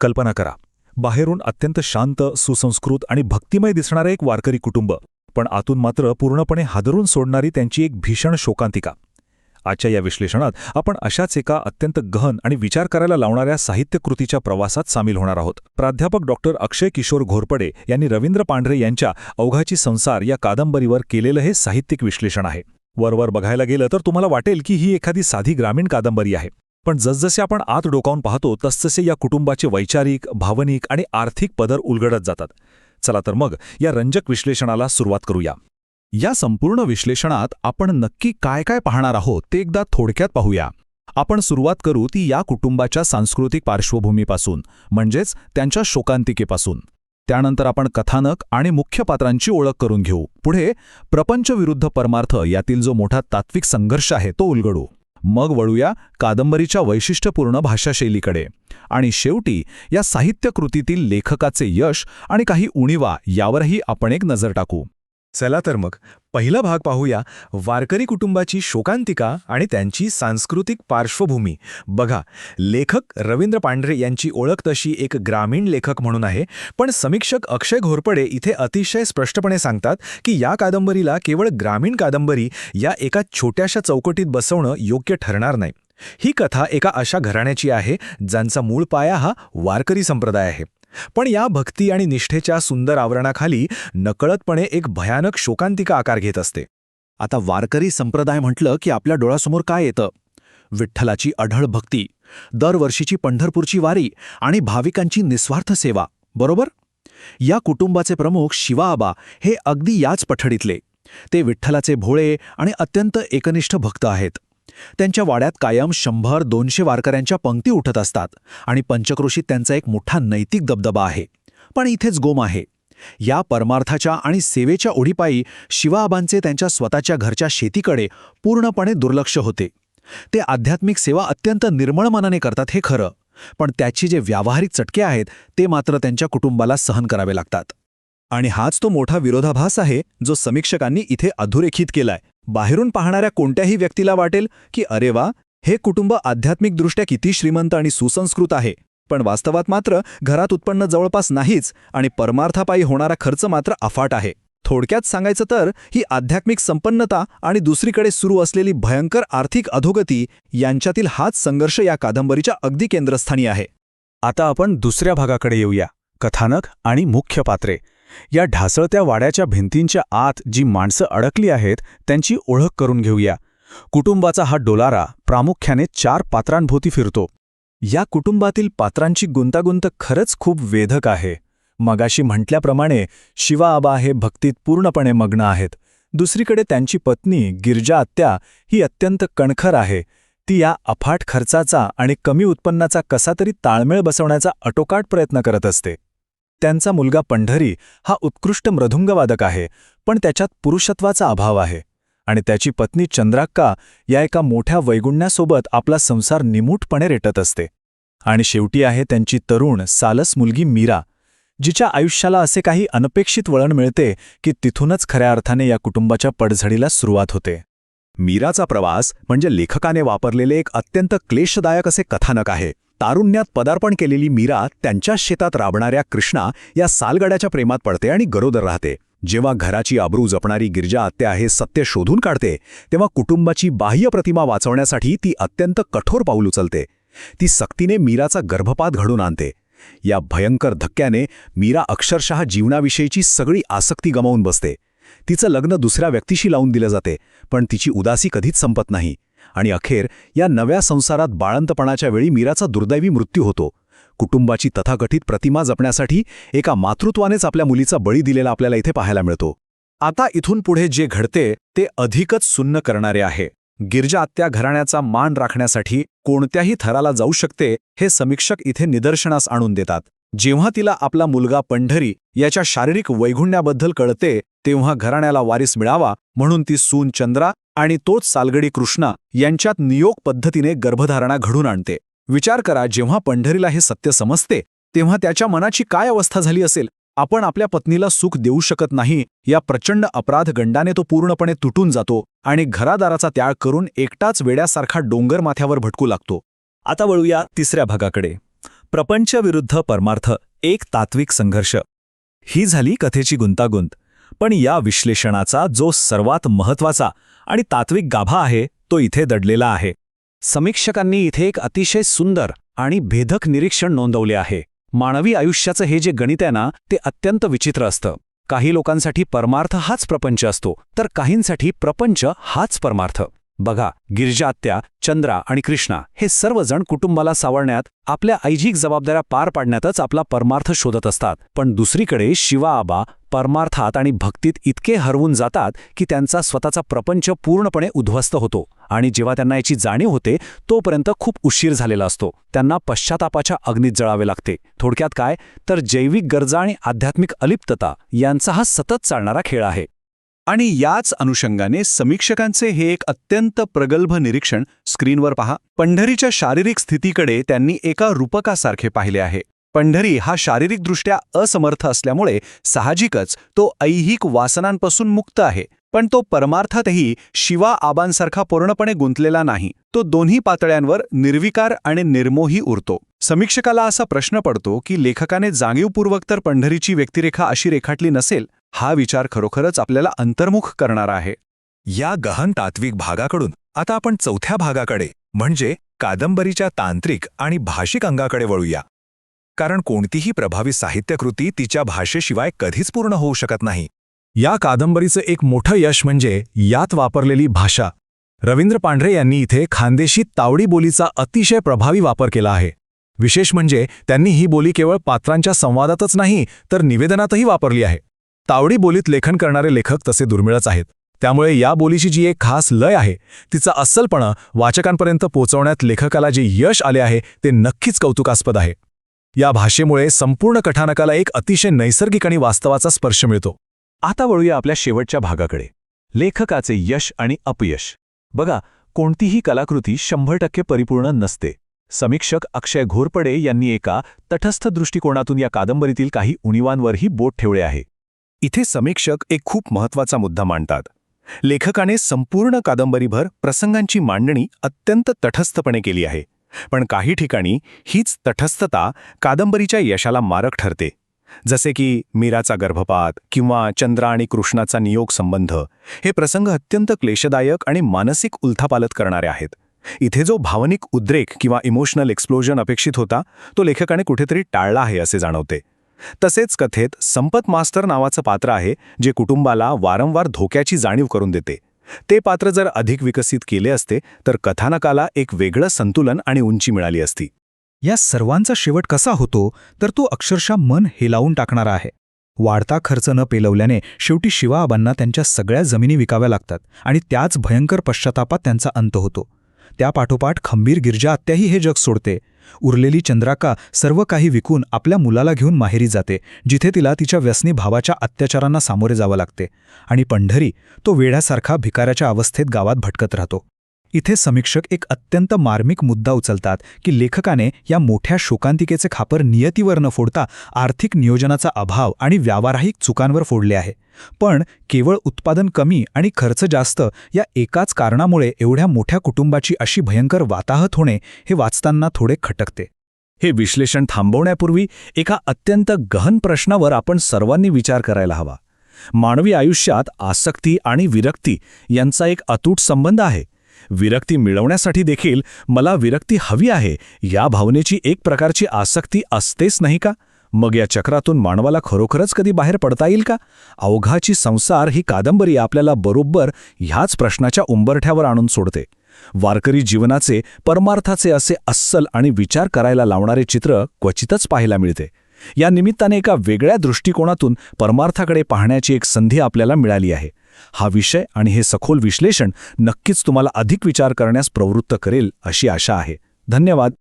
कल्पना करा, बाहेरून अत्यंत शांत, सुसंस्कृत आणि भक्तिमय दिसणारं एक वारकरी कुटुंब, पण आतून मात्र पूर्णपणे हादरून सोडणारी त्यांची एक भीषण शोकांतिका. आजच्या या विश्लेषणात आपण अशाच एका अत्यंत गहन आणि विचार करायला लावणाऱ्या साहित्यकृतीच्या प्रवासात सामील होणार आहोत. प्राध्यापक डॉक्टर अक्षय किशोर घोरपडे यांनी रवींद्र पांढरे यांच्या अवघाची संसार या कादंबरीवर केलेलं हे साहित्यिक विश्लेषण आहे. वरवर बघायला गेलं तर तुम्हाला वाटेल की ही एखादी साधी ग्रामीण कादंबरी आहे, पण जसजसे आपण आत डोकावून पाहतो तसतसे या कुटुंबाचे वैचारिक, भावनिक आणि आर्थिक पदर उलगडत जातात. चला तर मग या रंजक विश्लेषणाला सुरुवात करूया. या संपूर्ण विश्लेषणात आपण नक्की काय काय पाहणार आहोत ते एकदा थोडक्यात पाहूया. आपण सुरुवात करू ती या कुटुंबाच्या सांस्कृतिक पार्श्वभूमीपासून, म्हणजेच त्यांच्या शोकांतिकेपासून. त्यानंतर आपण कथानक आणि मुख्य पात्रांची ओळख करून घेऊ. पुढे प्रपंच विरुद्ध परमार्थ यातील जो मोठा तात्विक संघर्ष आहे तो उलगडू. मग वळूया कादंबरीच्या वैशिष्ट्यपूर्ण भाषाशैलीकडे. आणि शेवटी या साहित्यकृतीतील लेखकाचे यश आणि काही उणीवा यावरही आपण एक नजर टाकू. चला तर मग पहिला भाग पाहूया, वारकरी कुटुंबाची शोकांतिका आणि त्यांची सांस्कृतिक पार्श्वभूमी. बघा, लेखक रवींद्र पांढरे यांची ओळख तशी एक ग्रामीण लेखक म्हणून आहे, पण समीक्षक अक्षय घोरपडे इथे अतिशय स्पष्टपणे सांगतात की या कादंबरीला केवळ ग्रामीण कादंबरी या एका छोट्याशा चौकटीत बसवणं योग्य ठरणार नाही. ही कथा एका अशा घराण्याची आहे ज्यांचा मूळ पाया हा वारकरी संप्रदाय आहे, पण या भक्ती आणि निष्ठेच्या सुंदर आवरणाखाली नकळतपणे एक भयानक शोकांतिका आकार घेत असते. आता वारकरी संप्रदाय म्हटलं की आपल्या डोळ्यासमोर काय येतं? विठ्ठलाची अढळ भक्ती, दरवर्षीची पंढरपूरची वारी आणि भाविकांची निस्वार्थ सेवा, बरोबर? या कुटुंबाचे प्रमुख शिवाआबा हे अगदी याच पठडीतले. ते विठ्ठलाचे भोळे आणि अत्यंत एकनिष्ठ भक्त आहेत. त्यांच्या वाड्यात कायम 100-200 वारकऱ्यांच्या पंक्ती उठत असतात आणि पंचक्रोशीत त्यांचा एक मोठा नैतिक दबदबा आहे. पण इथेच गोम आहे. या परमार्थाच्या आणि सेवेच्या ओढीपायी शिवाआबांचे त्यांच्या स्वतःच्या घरच्या शेतीकडे पूर्णपणे दुर्लक्ष होते. ते आध्यात्मिक सेवा अत्यंत निर्मळ मनाने करतात हे खरं, पण त्याची जे व्यावहारिक चटके आहेत ते मात्र त्यांच्या कुटुंबाला सहन करावे लागतात. आणि हाच तो मोठा विरोधाभास आहे जो समीक्षकांनी इथे अधोरेखित केलाय. बाहेरून पाहणाऱ्या कोणत्याही व्यक्तीला वाटेल की अरे वा, हे कुटुंब आध्यात्मिकदृष्ट्या किती श्रीमंत आणि सुसंस्कृत आहे, पण वास्तवात मात्र घरात उत्पन्न जवळपास नाहीच आणि परमार्थापायी होणारा खर्च मात्र अफाट आहे. थोडक्यात सांगायचं तर ही आध्यात्मिक संपन्नता आणि दुसरीकडे सुरू असलेली भयंकर आर्थिक अधोगती यांच्यातील हाच संघर्ष या कादंबरीच्या अगदी केंद्रस्थानी आहे. आता आपण दुसऱ्या भागाकडे येऊया, कथानक आणि मुख्य पात्रे. या ढासळत्या वाड्याच्या भिंतींच्या आत जी माणसं अडकली आहेत त्यांची ओळख करून घेऊया. कुटुंबाचा हा डोलारा प्रामुख्याने 4 पात्रांभोवती फिरतो. या कुटुंबातील पात्रांची गुंतागुंत खरंच खूप वेधक आहे. मगाशी म्हटल्याप्रमाणे शिवाआबा हे भक्तीत पूर्णपणे मग्न आहेत. दुसरीकडे त्यांची पत्नी गिरजा आत्या ही अत्यंत कणखर आहे. ती या अफाट खर्चाचा आणि कमी उत्पन्नाचा कसा तरी ताळमेळ बसवण्याचा आटोकाट प्रयत्न करत असते. त्यांचा मुलगा पंढरी हा उत्कृष्ट मृदुंगवादक आहे, पण त्याच्यात पुरुषत्वाचा अभाव आहे. आणि त्याची पत्नी चंद्राक्का या एका मोठ्या वैगुण्यासोबत आपला संसार निमूटपणे रेटत असते. आणि शेवटी आहे त्यांची तरुण सालस मुलगी मीरा, जिच्या आयुष्याला असे काही अनपेक्षित वळण मिळते की तिथूनच खऱ्या अर्थाने या कुटुंबाच्या पडझडीला सुरुवात होते. मीराचा प्रवास म्हणजे लेखकाने वापरलेले एक अत्यंत क्लेशदायक असे कथानक आहे. तारुण्यात पदार्पण केलेली मीरा त्यांच्या शेतात राबणाऱ्या कृष्णा या सालगड्याच्या प्रेमात पडते आणि गरोदर राहते. जेव्हा घराची आबरू जपणारी गिरजा आत्या हे सत्य शोधून काढते, तेव्हा कुटुंबाची बाह्य प्रतिमा वाचवण्यासाठी ती अत्यंत कठोर पाऊल उचलते. ती सक्तीने मीराचा गर्भपात घडून आणते. या भयंकर धक्क्याने मीरा अक्षरशः जीवनाविषयीची सगळी आसक्ती गमावून बसते. तिचं लग्न दुसऱ्या व्यक्तीशी लावून दिलं जाते, पण तिची उदासी कधीच संपत नाही. आणि अखेर या नव्या संसारात बाळंतपणाच्या वेळी मीराचा दुर्दैवी मृत्यू होतो. कुटुंबाची तथाकथित प्रतिमा जपण्यासाठी एका मातृत्वानेच आपल्या मुलीचा बळी दिलेला आपल्याला इथे पाहायला मिळतो. आता इथून पुढे जे घडते ते अधिकच सुन्न करणारे आहे. गिरजा आत्या घराण्याचा मान राखण्यासाठी कोणत्याही थराला जाऊ शकते हे समीक्षक इथे निदर्शनास आणून देतात. जेव्हा तिला आपला मुलगा पंढरी याच्या शारीरिक वैगुण्याबद्दल कळते, तेव्हा घराण्याला वारीस मिळावा म्हणून ती सून चंद्रा आणि तोच सालगडी कृष्णा यांच्यात नियोग पद्धतीने गर्भधारणा घडून आणते. विचार करा, जेव्हा पंढरीला हे सत्य समजते तेव्हा त्याच्या मनाची काय अवस्था झाली असेल. आपण आपल्या पत्नीला सुख देऊ शकत नाही या प्रचंड अपराध गंडाने तो पूर्णपणे तुटून जातो आणि घरादाराचा त्याग करून एकटाच वेड्यासारखा डोंगर माथ्यावर भटकू लागतो. आता वळूया तिसऱ्या भागाकडे, प्रपंच विरुद्ध परमार्थ, एक तात्विक संघर्ष. ही झाली कथेची गुंतागुंत. पण या विश्लेषणाचा जो सर्वात महत्वाचा आणि तात्विक गाभा आहे तो इथे दडलेला आहे. समीक्षकांनी इथे एक अतिशय सुंदर आणि भेदक निरीक्षण नोंदवले आहे. मानवी आयुष्याचं हे जे गणित आहे ना, ते अत्यंत विचित्र असतं. काही लोकांसाठी परमार्थ हाच प्रपंच असतो, तर काहींसाठी प्रपंच हाच परमार्थ. बघा, गिरिजा आत्या, चंद्रा आणि कृष्णा हे सर्वजण कुटुंबाला सावरण्यात, आपल्या ऐहिक जबाबदाऱ्या पार पाडण्यातच आपला परमार्थ शोधत असतात. पण दुसरीकडे शिवा आबा परमार्थात आणि भक्तीत इतके हरवून जातात की त्यांचा स्वतःचा प्रपंच पूर्णपणे उद्ध्वस्त होतो. आणि जेव्हा त्यांना याची जाणीव होते तोपर्यंत खूप उशीर झालेला असतो. त्यांना पश्चातापाच्या अग्नीत जळावे लागते. थोडक्यात काय, तर जैविक गरजा आणि आध्यात्मिक अलिप्तता यांचा हा सतत चालणारा खेळ आहे. आणि याच अनुषंगाने समीक्षकांचे हे एक अत्यंत प्रगल्भ निरीक्षण स्क्रीनवर पहा. पंढरीच्या शारीरिक स्थितीकडे त्यांनी एका रूपकासारखे पाहिले आहे. पंढरी हा शारीरिकदृष्ट्या असमर्थ असल्यामुळे साहजिकच तो ऐहिक वासनांपासून मुक्त आहे. पण तो परमार्थातही शिवा आबांसारखा पूर्णपणे गुंतलेला नाही. तो दोन्ही पातळ्यांवर निर्विकार आणि निर्मोही उरतो. समीक्षकाला असा प्रश्न पडतो की लेखकाने जाणीवपूर्वक तर पंढरीची व्यक्तिरेखा अशी रेखाटली नसेल. हा विचार खरोखरच आपल्याला अंतर्मुख करणारा आहे. या गहन तात्विक भागाकडून आता आपण चौथ्या भागाकडे, म्हणजे कादंबरीच्या तांत्रिक आणि भाषिक अंगाकडे वळूया. कारण कोणतीही प्रभावी साहित्यकृती तिच्या भाषेशिवाय कधीच पूर्ण होऊ शकत नाही. या कादंबरीचं एक मोठं यश म्हणजे यात वापरलेली भाषा. रवींद्र पांढरे यांनी इथे खानदेशी तावडी बोलीचा अतिशय प्रभावी वापर केला आहे. विशेष म्हणजे त्यांनी ही बोली केवळ पात्रांच्या संवादातच नाही तर निवेदनातही वापरली आहे. तावडी बोलीत लेखन करणारे लेखक तसे दुर्मिळच आहेत. त्यामुळे या बोलीची जी एक खास लय आहे, तिचा अस्सलपणा वाचकांपर्यंत पोहोचवण्यात लेखकाला जे यश आले आहे ते नक्कीच कौतुकास्पद आहे. या भाषेमुळे संपूर्ण कथानकाला एक अतिशय नैसर्गिक आणि वास्तवाचा स्पर्श मिळतो. आता वळूया आपल्या शेवटच्या भागाकडे, लेखकाचे यश आणि अपयश. बघा, कोणतीही कलाकृती 100% परिपूर्ण नसते. समीक्षक अक्षय घोरपडे यांनी एका तटस्थ दृष्टिकोनातून या कादंबरीतील काही उणीवांवरही बोट ठेवले आहे. इथे समीक्षक एक खूप महत्त्वाचा मुद्दा मांडतात. लेखकाने संपूर्ण कादंबरीभर प्रसंगांची मांडणी अत्यंत तटस्थपणे केली आहे. पण काही ठिकाणी हीच तटस्थता कादंबरीच्या यशाला मारक ठरते. जसे की मीराचा गर्भपात किंवा चंद्रा आणि कृष्णाचा नियोग संबंध. हे प्रसंग अत्यंत क्लेशदायक आणि मानसिक उलथापालथ करणारे आहेत. इथे जो भावनिक उद्रेक किंवा इमोशनल एक्सप्लोजन अपेक्षित होता तो लेखकाने कुठेतरी टाळला आहे असे जाणवते. तसेच कथेत संपत मास्तर नावाचं पात्र आहे जे कुटुंबाला वारंवार धोक्याची जाणीव करून देते. ते पात्र जर अधिक विकसित केले असते तर कथानकाला एक वेगळं संतुलन आणि उंची मिळाली असती. या सर्वांचा शेवट कसा होतो तर तो अक्षरशः मन हेलावून टाकणारा आहे. वाढता खर्च न पेलवल्याने शेवटी शिवाआबांना त्यांच्या सगळ्या जमिनी विकाव्या लागतात आणि त्याच भयंकर पश्चातापात त्यांचा अंत होतो. त्यापाठोपाठ खंबीर गिरजा आत्याही हे जग सोडते. उरलेली चंद्राका सर्व काही विकून आपल्या मुलाला घेऊन माहेरी जाते, जिथे तिला तिच्या व्यसनी भावाच्या अत्याचारांना सामोरे जावं लागते. आणि पंढरी तो वेड्यासारखा भिकाऱ्याच्या अवस्थेत गावात भटकत राहतो. इथे समीक्षक एक अत्यंत मार्मिक मुद्दा उचलतात की लेखकाने या मोठ्या शोकांतिकेचे खापर नियतीवर न फोडता आर्थिक नियोजनाचा अभाव आणि व्यावहारिक चुकांवर फोडले आहे. पण केवळ उत्पादन कमी आणि खर्च जास्त या एकाच कारणामुळे एवढ्या मोठ्या कुटुंबाची अशी भयंकर वाताहत होणे हे वाचताना थोडे खटकते. हे विश्लेषण थांबवण्यापूर्वी एका अत्यंत गहन प्रश्नावर आपण सर्वांनी विचार करायला हवा. मानवी आयुष्यात आसक्ती आणि विरक्ती यांचा एक अतूट संबंध आहे. विरक्ती मिळवण्यासाठी देखील मला विरक्ती हवी आहे या भावनेची एक प्रकारची आसक्ती असतेच नाही का? मग या चक्रातून मानवाला खरोखरच कधी बाहेर पडता येईल का? अवघाची संसार ही कादंबरी आपल्याला बरोबर ह्याच प्रश्नाच्या उंबरठ्यावर आणून सोडते. वारकरी जीवनाचे, परमार्थाचे असे अस्सल आणि विचार करायला लावणारे चित्र क्वचितच पाहायला मिळते. या निमित्ताने एका वेगळ्या दृष्टिकोनातून परमार्थाकडे पाहण्याची एक संधी आपल्याला मिळाली आहे. हा विषय आणि हे सखोल विश्लेषण नक्कीच तुम्हाला अधिक विचार करण्यास प्रवृत्त करेल अशी आशा आहे. धन्यवाद.